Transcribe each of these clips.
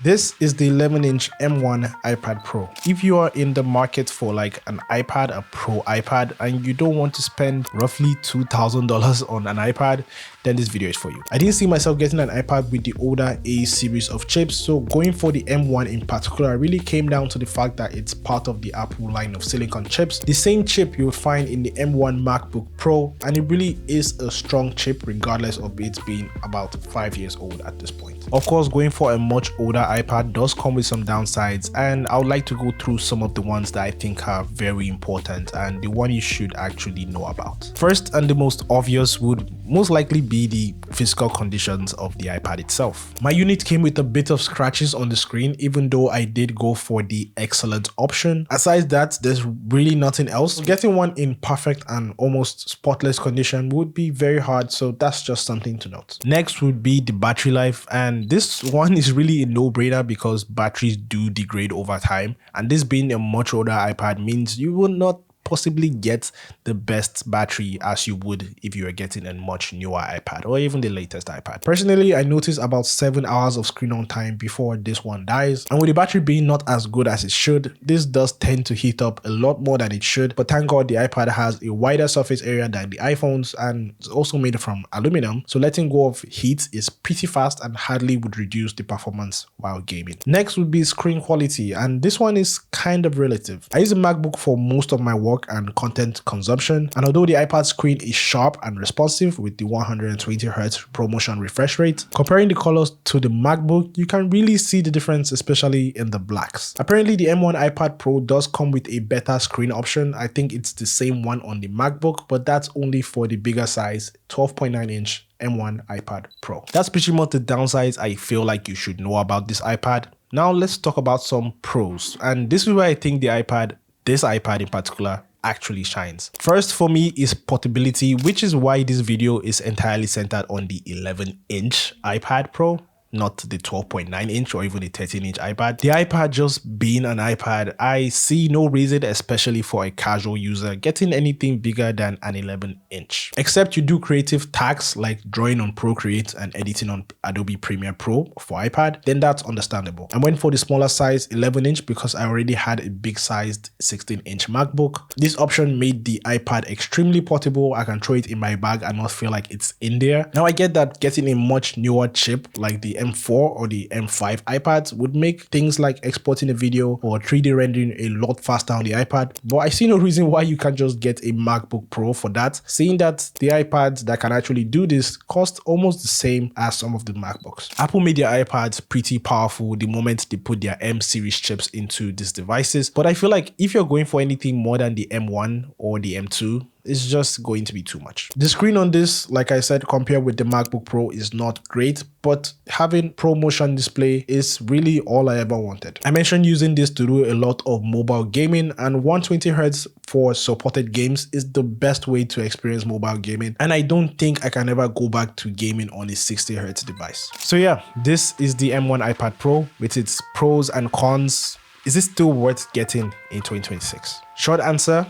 This is the 11-inch M1 iPad Pro. If you are in the market for like an iPad, a Pro iPad, and you don't want to spend roughly $2,000 on an iPad, then this video is for you. I didn't see myself getting an iPad with the older A series of chips, so going for the M1 in particular really came down to the fact that it's part of the Apple line of silicon chips. The same chip you'll find in the M1 MacBook Pro, and it really is a strong chip regardless of it being about 5 years old at this point. Of course, going for a much older iPad does come with some downsides, and I would like to go through some of the ones that I think are very important and the one you should actually know about. First, and the most obvious, would most likely be the physical conditions of the iPad itself. My unit came with a bit of scratches on the screen, even though I did go for the excellent option. Aside that, there's really nothing else. Getting one in perfect and almost spotless condition would be very hard, so that's just something to note. Next would be the battery life, and this one is really a no-brainer because batteries do degrade over time, and this being a much older iPad means you will not possibly get the best battery as you would if you were getting a much newer iPad or even the latest iPad. Personally, I noticed about 7 hours of screen on time before this one dies, and with the battery being not as good as it should, this does tend to heat up a lot more than it should, but thank God the iPad has a wider surface area than the iPhones and it's also made from aluminum, so letting go of heat is pretty fast and hardly would reduce the performance while gaming. Next would be screen quality, and this one is kind of relative. I use a MacBook for most of my work and content consumption, and although the iPad screen is sharp and responsive with the 120Hz ProMotion refresh rate, comparing the colors to the MacBook, you can really see the difference, especially in the blacks. Apparently the M1 iPad Pro does come with a better screen option. I think it's the same one on the MacBook, but that's only for the bigger size 12.9-inch M1 iPad Pro. That's pretty much the downsides I feel like you should know about this iPad. Now let's talk about some pros, and this is where I think this iPad in particular actually shines. First for me is portability, which is why this video is entirely centered on the 11-inch iPad Pro, not the 12.9-inch or even the 13-inch iPad. The iPad just being an iPad, I see no reason, especially for a casual user, getting anything bigger than an 11-inch. Except you do creative tasks like drawing on Procreate and editing on Adobe Premiere Pro for iPad, then that's understandable. I went for the smaller size 11-inch because I already had a big sized 16-inch MacBook. This option made the iPad extremely portable. I can throw it in my bag and not feel like it's in there. Now I get that getting a much newer chip like the M4 or the M5 iPads would make things like exporting a video or 3D rendering a lot faster on the iPad, but I see no reason why you can't just get a MacBook Pro for that, seeing that the iPads that can actually do this cost almost the same as some of the MacBooks. Apple made their iPads pretty powerful the moment they put their M series chips into these devices, but I feel like if you're going for anything more than the M1 or the M2, it's just going to be too much. The screen on this, like I said, compared with the MacBook Pro is not great, but having ProMotion display is really all I ever wanted. I mentioned using this to do a lot of mobile gaming, and 120Hz for supported games is the best way to experience mobile gaming, and I don't think I can ever go back to gaming on a 60Hz device. So yeah, this is the M1 iPad Pro with its pros and cons. Is it still worth getting in 2026? Short answer,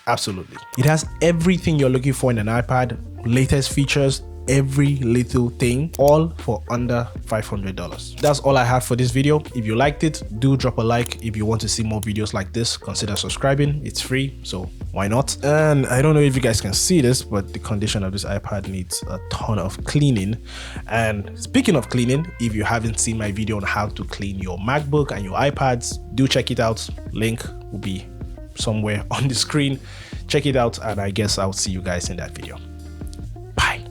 absolutely. It has everything you're looking for in an iPad, latest features, every little thing, all for under $500. That's all I have for this video. If you liked it, do drop a like. If you want to see more videos like this, consider subscribing. It's free, so why not? And I don't know if you guys can see this, but the condition of this iPad needs a ton of cleaning. And speaking of cleaning, if you haven't seen my video on how to clean your MacBook and your iPads, do check it out. Link will be somewhere on the screen. Check it out, and I guess I'll see you guys in that video. Bye.